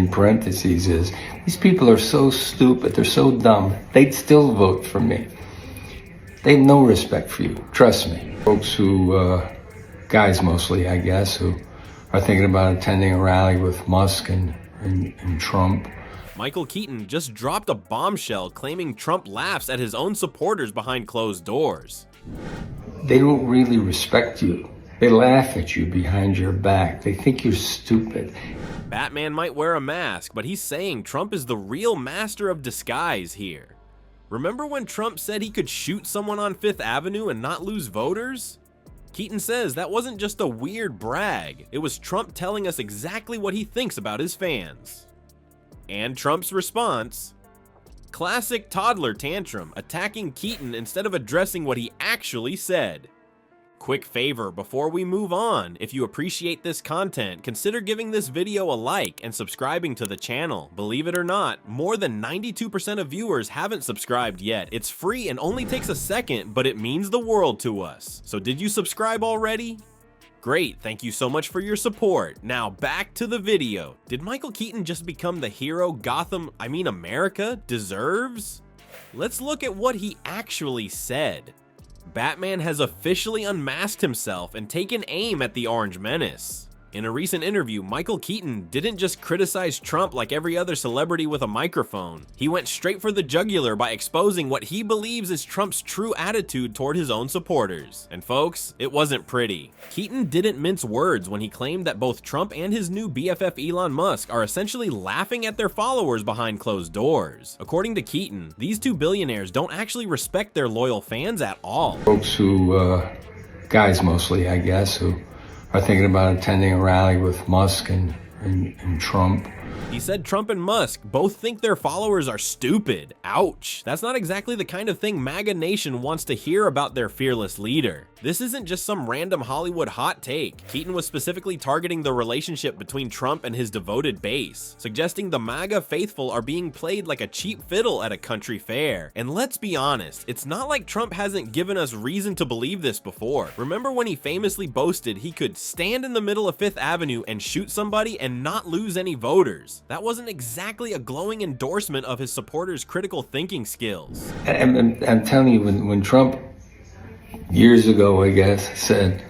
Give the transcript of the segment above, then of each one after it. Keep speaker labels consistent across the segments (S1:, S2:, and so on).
S1: in parentheses is, these people are so stupid, they're so dumb, they'd still vote for me. They have no respect for you, trust me. Folks who, guys mostly, I guess, who are thinking about attending a rally with Musk and Trump.
S2: Michael Keaton just dropped a bombshell claiming Trump laughs at his own supporters behind closed doors.
S1: They don't really respect you. They laugh at you behind your back. They think you're stupid.
S2: Batman might wear a mask, but he's saying Trump is the real master of disguise here. Remember when Trump said he could shoot someone on Fifth Avenue and not lose voters? Keaton says that wasn't just a weird brag, it was Trump telling us exactly what he thinks about his fans. And Trump's response: classic toddler tantrum, attacking Keaton instead of addressing what he actually said. Quick favor before we move on, if you appreciate this content, consider giving this video a like and subscribing to the channel. Believe it or not, more than 92% of viewers haven't subscribed yet. It's free and only takes a second, but it means the world to us. So did you subscribe already? Great, thank you so much for your support. Now back to the video. Did Michael Keaton just become the hero America deserves? Let's look at what he actually said. Batman has officially unmasked himself and taken aim at the Orange Menace. In a recent interview, Michael Keaton didn't just criticize Trump like every other celebrity with a microphone. He went straight for the jugular by exposing what he believes is Trump's true attitude toward his own supporters. And folks, it wasn't pretty. Keaton didn't mince words when he claimed that both Trump and his new BFF Elon Musk are essentially laughing at their followers behind closed doors. According to Keaton, these two billionaires don't actually respect their loyal fans at all.
S1: Folks who, guys mostly, I guess, who are thinking about attending a rally with Musk and Trump.
S2: He said Trump and Musk both think their followers are stupid. Ouch. That's not exactly the kind of thing MAGA Nation wants to hear about their fearless leader. This isn't just some random Hollywood hot take. Keaton was specifically targeting the relationship between Trump and his devoted base, suggesting the MAGA faithful are being played like a cheap fiddle at a country fair. And let's be honest, it's not like Trump hasn't given us reason to believe this before. Remember when he famously boasted he could stand in the middle of Fifth Avenue and shoot somebody and not lose any voters? That wasn't exactly a glowing endorsement of his supporters' critical thinking skills.
S1: I'm telling you, when Trump, years ago, I guess, said,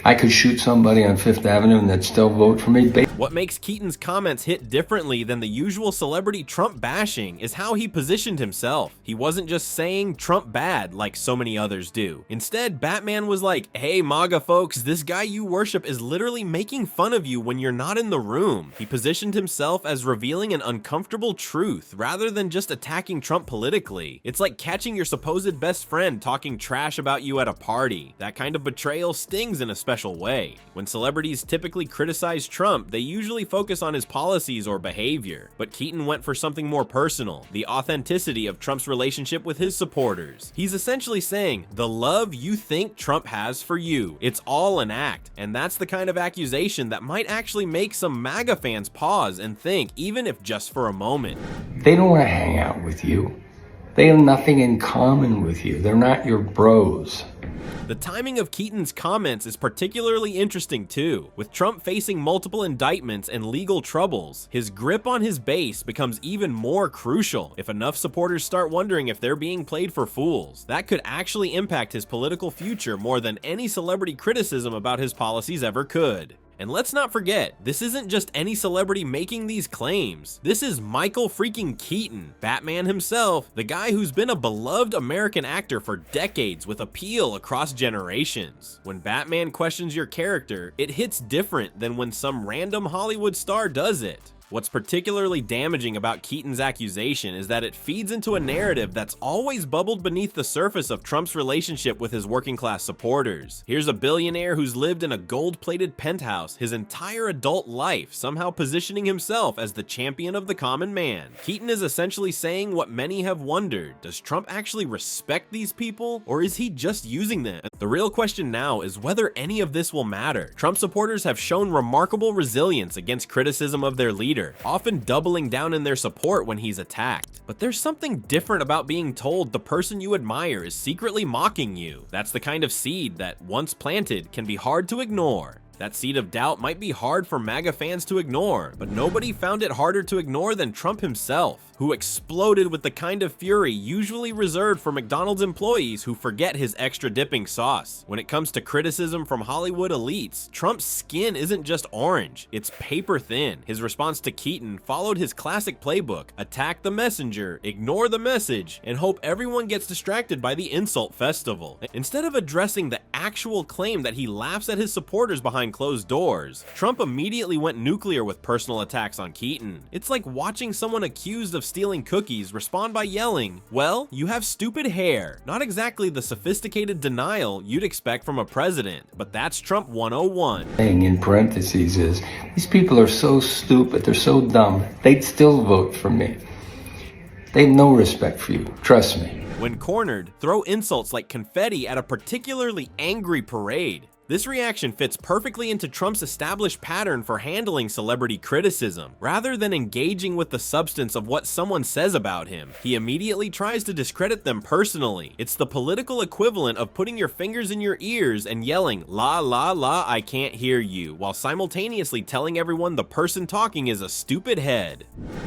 S1: I could shoot somebody on Fifth Avenue and they'd still vote for me.
S2: What makes Keaton's comments hit differently than the usual celebrity Trump bashing is how he positioned himself. He wasn't just saying Trump bad like so many others do. Instead, Batman was like, hey MAGA folks, this guy you worship is literally making fun of you when you're not in the room. He positioned himself as revealing an uncomfortable truth rather than just attacking Trump politically. It's like catching your supposed best friend talking trash about you at a party. That kind of betrayal stings in a special way. When celebrities typically criticize Trump, they usually focus on his policies or behavior, but Keaton went for something more personal, the authenticity of Trump's relationship with his supporters. He's essentially saying, the love you think Trump has for you, it's all an act, and that's the kind of accusation that might actually make some MAGA fans pause and think, even if just for a moment.
S1: They don't want to hang out with you. They have nothing in common with you. They're not your bros.
S2: The timing of Keaton's comments is particularly interesting too. With Trump facing multiple indictments and legal troubles, his grip on his base becomes even more crucial. If enough supporters start wondering if they're being played for fools, that could actually impact his political future more than any celebrity criticism about his policies ever could. And let's not forget, this isn't just any celebrity making these claims. This is Michael freaking Keaton, Batman himself, the guy who's been a beloved American actor for decades with appeal across generations. When Batman questions your character, it hits different than when some random Hollywood star does it. What's particularly damaging about Keaton's accusation is that it feeds into a narrative that's always bubbled beneath the surface of Trump's relationship with his working-class supporters. Here's a billionaire who's lived in a gold-plated penthouse his entire adult life, somehow positioning himself as the champion of the common man. Keaton is essentially saying what many have wondered: does Trump actually respect these people, or is he just using them? The real question now is whether any of this will matter. Trump supporters have shown remarkable resilience against criticism of their leader, often doubling down in their support when he's attacked. But there's something different about being told the person you admire is secretly mocking you. That's the kind of seed that, once planted, can be hard to ignore. That seed of doubt might be hard for MAGA fans to ignore, but nobody found it harder to ignore than Trump himself, who exploded with the kind of fury usually reserved for McDonald's employees who forget his extra dipping sauce. When it comes to criticism from Hollywood elites, Trump's skin isn't just orange, it's paper thin. His response to Keaton followed his classic playbook: attack the messenger, ignore the message, and hope everyone gets distracted by the insult festival. Instead of addressing the actual claim that he laughs at his supporters behind closed doors, Trump immediately went nuclear with personal attacks on Keaton. It's like watching someone accused of stealing cookies respond by yelling, "Well, you have stupid hair." Not exactly the sophisticated denial you'd expect from a president, but that's Trump 101.
S1: Saying in parentheses is, these people are so stupid, they're so dumb, they'd still vote for me. They have no respect for you, trust me.
S2: When cornered, throw insults like confetti at a particularly angry parade. This reaction fits perfectly into Trump's established pattern for handling celebrity criticism. Rather than engaging with the substance of what someone says about him, he immediately tries to discredit them personally. It's the political equivalent of putting your fingers in your ears and yelling, "La la la, I can't hear you," while simultaneously telling everyone the person talking is a stupid head.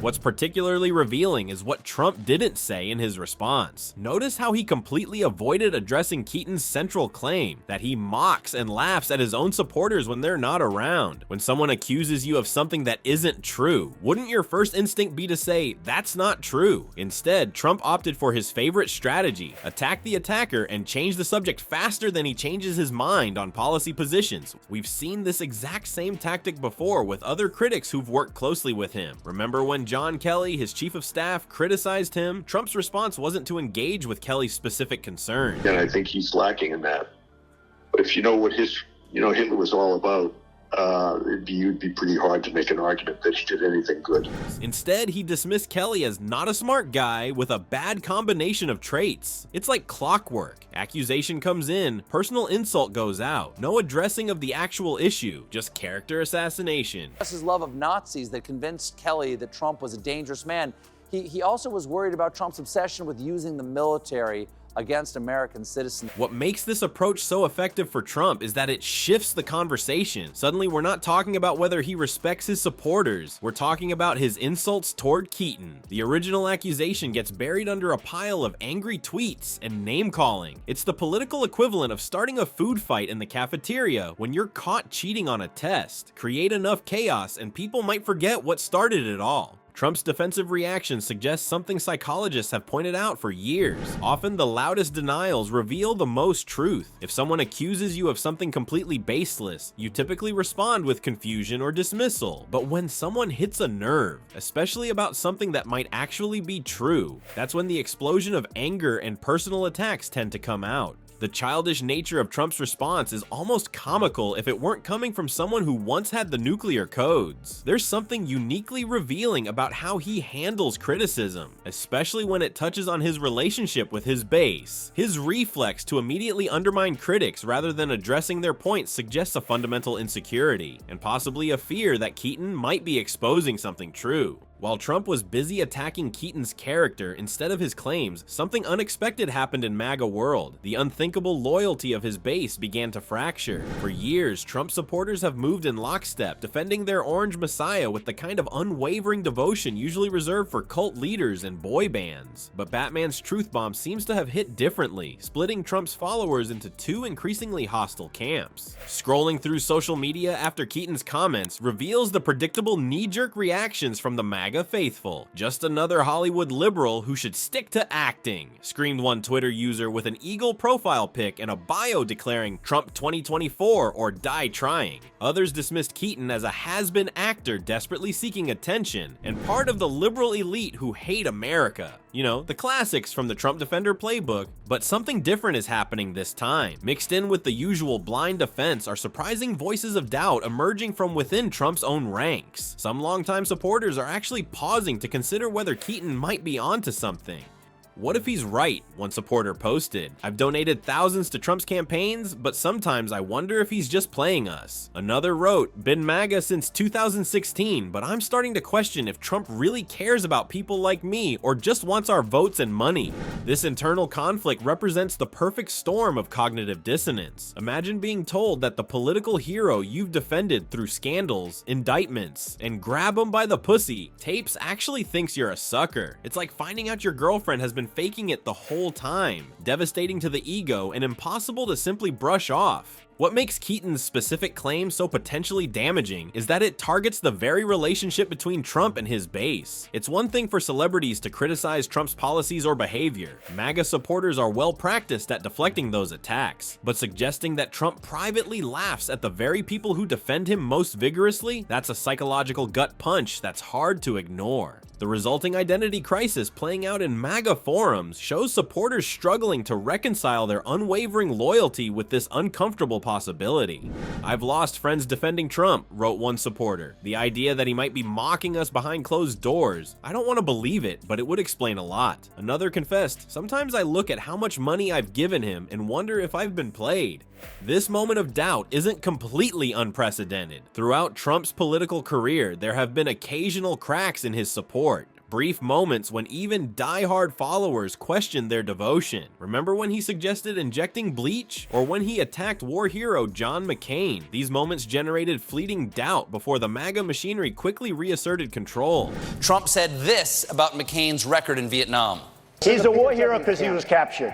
S2: What's particularly revealing is what Trump didn't say in his response. Notice how he completely avoided addressing Keaton's central claim, that he mocks and laughs at his own supporters when they're not around. When someone accuses you of something that isn't true, wouldn't your first instinct be to say, "That's not true"? Instead, Trump opted for his favorite strategy: attack the attacker and change the subject faster than he changes his mind on policy positions. We've seen this exact same tactic before with other critics who've worked closely with him. Remember when John Kelly, his chief of staff, criticized him? Trump's response wasn't to engage with Kelly's specific concern.
S3: And I think he's lacking in that. But if you know what Hitler was all about, it'd be pretty hard to make an argument that he did anything good.
S2: Instead, he dismissed Kelly as not a smart guy with a bad combination of traits. It's like clockwork. Accusation comes in, personal insult goes out. No addressing of the actual issue, just character assassination.
S4: It's his love of Nazis that convinced Kelly that Trump was a dangerous man. He also was worried about Trump's obsession with using the military against American citizens.
S2: What makes this approach so effective for Trump is that it shifts the conversation. Suddenly, we're not talking about whether he respects his supporters. We're talking about his insults toward Keaton. The original accusation gets buried under a pile of angry tweets and name-calling. It's the political equivalent of starting a food fight in the cafeteria when you're caught cheating on a test. Create enough chaos and people might forget what started it all. Trump's defensive reaction suggests something psychologists have pointed out for years. Often the loudest denials reveal the most truth. If someone accuses you of something completely baseless, you typically respond with confusion or dismissal. But when someone hits a nerve, especially about something that might actually be true, that's when the explosion of anger and personal attacks tend to come out. The childish nature of Trump's response is almost comical if it weren't coming from someone who once had the nuclear codes. There's something uniquely revealing about how he handles criticism, especially when it touches on his relationship with his base. His reflex to immediately undermine critics rather than addressing their points suggests a fundamental insecurity, and possibly a fear that Keaton might be exposing something true. While Trump was busy attacking Keaton's character instead of his claims, something unexpected happened in MAGA world. The unthinkable loyalty of his base began to fracture. For years, Trump supporters have moved in lockstep, defending their orange messiah with the kind of unwavering devotion usually reserved for cult leaders and boy bands. But Batman's truth bomb seems to have hit differently, splitting Trump's followers into two increasingly hostile camps. Scrolling through social media after Keaton's comments reveals the predictable knee-jerk reactions from the MAGA faithful. "Just another Hollywood liberal who should stick to acting," screamed one Twitter user with an eagle profile pic and a bio declaring Trump 2024 or die trying. Others dismissed Keaton as a has-been actor desperately seeking attention and part of the liberal elite who hate America. You know, the classics from the Trump Defender playbook. But something different is happening this time. Mixed in with the usual blind defense are surprising voices of doubt emerging from within Trump's own ranks. Some longtime supporters are actually pausing to consider whether Keaton might be onto something. What if he's right? One supporter posted. I've donated thousands to Trump's campaigns, but sometimes I wonder if he's just playing us. Another wrote, been MAGA since 2016, but I'm starting to question if Trump really cares about people like me or just wants our votes and money. This internal conflict represents the perfect storm of cognitive dissonance. Imagine being told that the political hero you've defended through scandals, indictments, and grab 'em by the pussy tapes actually thinks you're a sucker. It's like finding out your girlfriend has been faking it the whole time. Devastating to the ego and impossible to simply brush off. What makes Keaton's specific claim so potentially damaging is that it targets the very relationship between Trump and his base. It's one thing for celebrities to criticize Trump's policies or behavior. MAGA supporters are well practiced at deflecting those attacks, but suggesting that Trump privately laughs at the very people who defend him most vigorously, that's a psychological gut punch that's hard to ignore. The resulting identity crisis playing out in MAGA forums shows supporters struggling to reconcile their unwavering loyalty with this uncomfortable possibility. I've lost friends defending Trump, wrote one supporter. The idea that he might be mocking us behind closed doors. I don't want to believe it, but it would explain a lot. Another confessed, sometimes I look at how much money I've given him and wonder if I've been played. This moment of doubt isn't completely unprecedented. Throughout Trump's political career, there have been occasional cracks in his support. Brief moments when even die-hard followers questioned their devotion. Remember when he suggested injecting bleach? Or when he attacked war hero John McCain? These moments generated fleeting doubt before the MAGA machinery quickly reasserted control.
S4: Trump said this about McCain's record in Vietnam.
S5: He's a war hero because he was captured.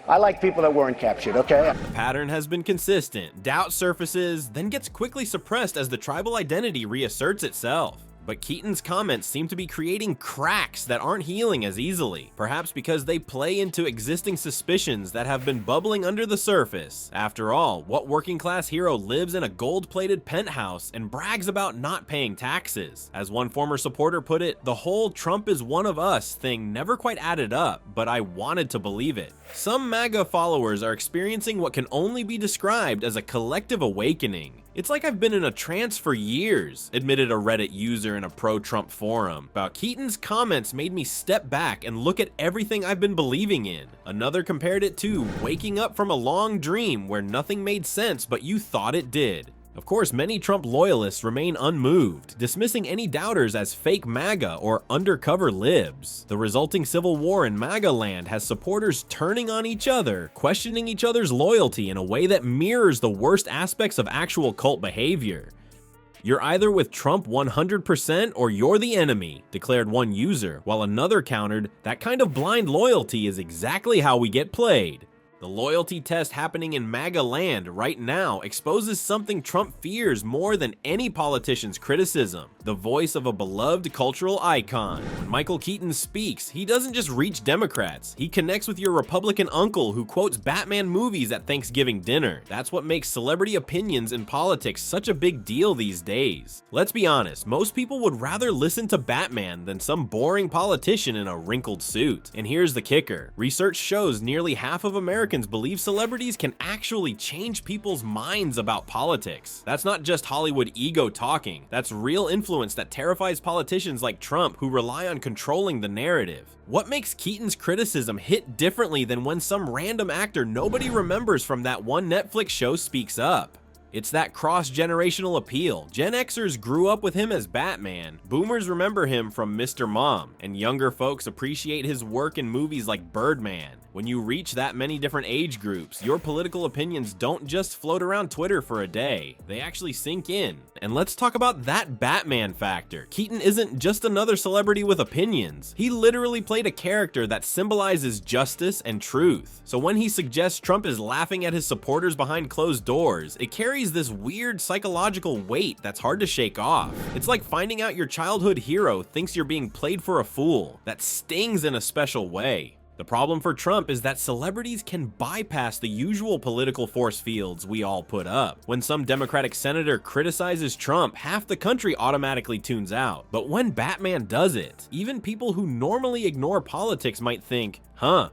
S5: I like people that weren't captured, okay?
S2: The pattern has been consistent. Doubt surfaces, then gets quickly suppressed as the tribal identity reasserts itself. But Keaton's comments seem to be creating cracks that aren't healing as easily, perhaps because they play into existing suspicions that have been bubbling under the surface. After all, what working class hero lives in a gold-plated penthouse and brags about not paying taxes? As one former supporter put it, the whole Trump is one of us thing never quite added up, but I wanted to believe it. Some MAGA followers are experiencing what can only be described as a collective awakening. It's like I've been in a trance for years, admitted a Reddit user in a pro-Trump forum. About Keaton's comments made me step back and look at everything I've been believing in. Another compared it to waking up from a long dream where nothing made sense but you thought it did. Of course, many Trump loyalists remain unmoved, dismissing any doubters as fake MAGA or undercover libs. The resulting civil war in MAGA land has supporters turning on each other, questioning each other's loyalty in a way that mirrors the worst aspects of actual cult behavior. You're either with Trump 100% or you're the enemy, declared one user, while another countered, that kind of blind loyalty is exactly how we get played. The loyalty test happening in MAGA land right now exposes something Trump fears more than any politician's criticism: the voice of a beloved cultural icon. When Michael Keaton speaks, he doesn't just reach Democrats, he connects with your Republican uncle who quotes Batman movies at Thanksgiving dinner. That's what makes celebrity opinions in politics such a big deal these days. Let's be honest, most people would rather listen to Batman than some boring politician in a wrinkled suit. And here's the kicker: research shows nearly half of Americans believe celebrities can actually change people's minds about politics. That's not just Hollywood ego talking, that's real influence that terrifies politicians like Trump who rely on controlling the narrative. What makes Keaton's criticism hit differently than when some random actor nobody remembers from that one Netflix show speaks up? It's that cross-generational appeal. Gen Xers grew up with him as Batman, boomers remember him from Mr. Mom, and younger folks appreciate his work in movies like Birdman. When you reach that many different age groups, your political opinions don't just float around Twitter for a day, they actually sink in. And let's talk about that Batman factor. Keaton isn't just another celebrity with opinions. He literally played a character that symbolizes justice and truth. So when he suggests Trump is laughing at his supporters behind closed doors, it carries this weird psychological weight that's hard to shake off. It's like finding out your childhood hero thinks you're being played for a fool. That stings in a special way. The problem for Trump is that celebrities can bypass the usual political force fields we all put up. When some Democratic senator criticizes Trump, half the country automatically tunes out. But when Batman does it, even people who normally ignore politics might think,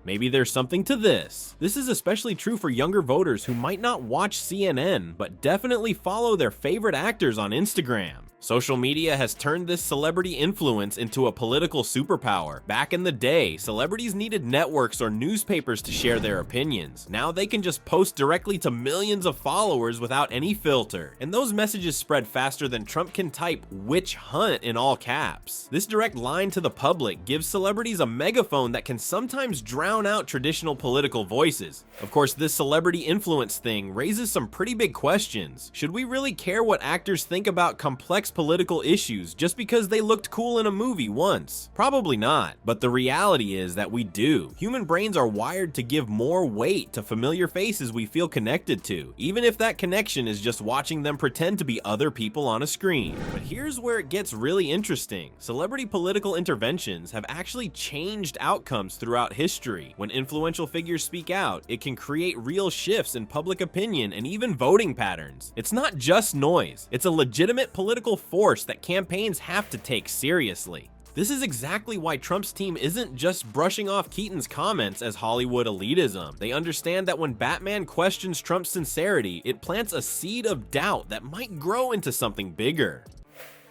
S2: maybe there's something to this. This is especially true for younger voters who might not watch CNN, but definitely follow their favorite actors on Instagram. Social media has turned this celebrity influence into a political superpower. Back in the day, celebrities needed networks or newspapers to share their opinions. Now they can just post directly to millions of followers without any filter. And those messages spread faster than Trump can type "witch hunt" in all caps. This direct line to the public gives celebrities a megaphone that can sometimes drown out traditional political voices. Of course, this celebrity influence thing raises some pretty big questions. Should we really care what actors think about complex political issues just because they looked cool in a movie once? Probably not, but the reality is that we do. Human brains are wired to give more weight to familiar faces we feel connected to, even if that connection is just watching them pretend to be other people on a screen. But here's where it gets really interesting. Celebrity political interventions have actually changed outcomes throughout history. When influential figures speak out, it can create real shifts in public opinion and even voting patterns. It's not just noise, it's a legitimate political force that campaigns have to take seriously. This is exactly why Trump's team isn't just brushing off Keaton's comments as Hollywood elitism. They understand that when Batman questions Trump's sincerity, it plants a seed of doubt that might grow into something bigger.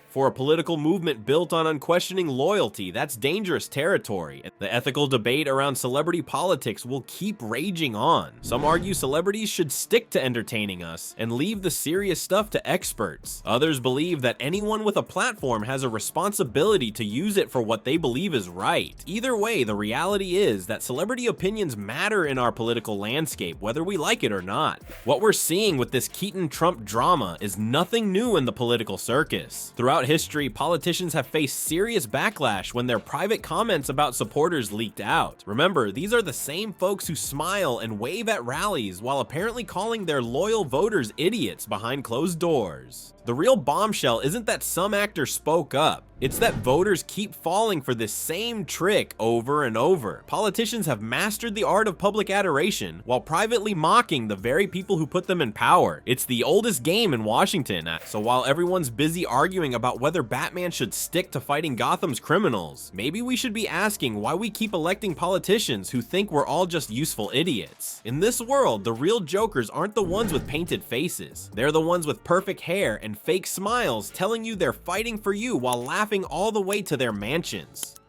S2: For a political movement built on unquestioning loyalty, that's dangerous territory. The ethical debate around celebrity politics will keep raging on. Some argue celebrities should stick to entertaining us and leave the serious stuff to experts. Others believe that anyone with a platform has a responsibility to use it for what they believe is right. Either way, the reality is that celebrity opinions matter in our political landscape, whether we like it or not. What we're seeing with this Keaton-Trump drama is nothing new in the political circus. Throughout history, politicians have faced serious backlash when their private comments about supporters leaked out. Remember, these are the same folks who smile and wave at rallies while apparently calling their loyal voters idiots behind closed doors. The real bombshell isn't that some actor spoke up. It's that voters keep falling for this same trick over and over. Politicians have mastered the art of public adoration while privately mocking the very people who put them in power. It's the oldest game in Washington. So while everyone's busy arguing about whether Batman should stick to fighting Gotham's criminals, maybe we should be asking why we keep electing politicians who think we're all just useful idiots. In this world, the real jokers aren't the ones with painted faces. They're the ones with perfect hair and fake smiles telling you they're fighting for you while laughing all the way to their mansions.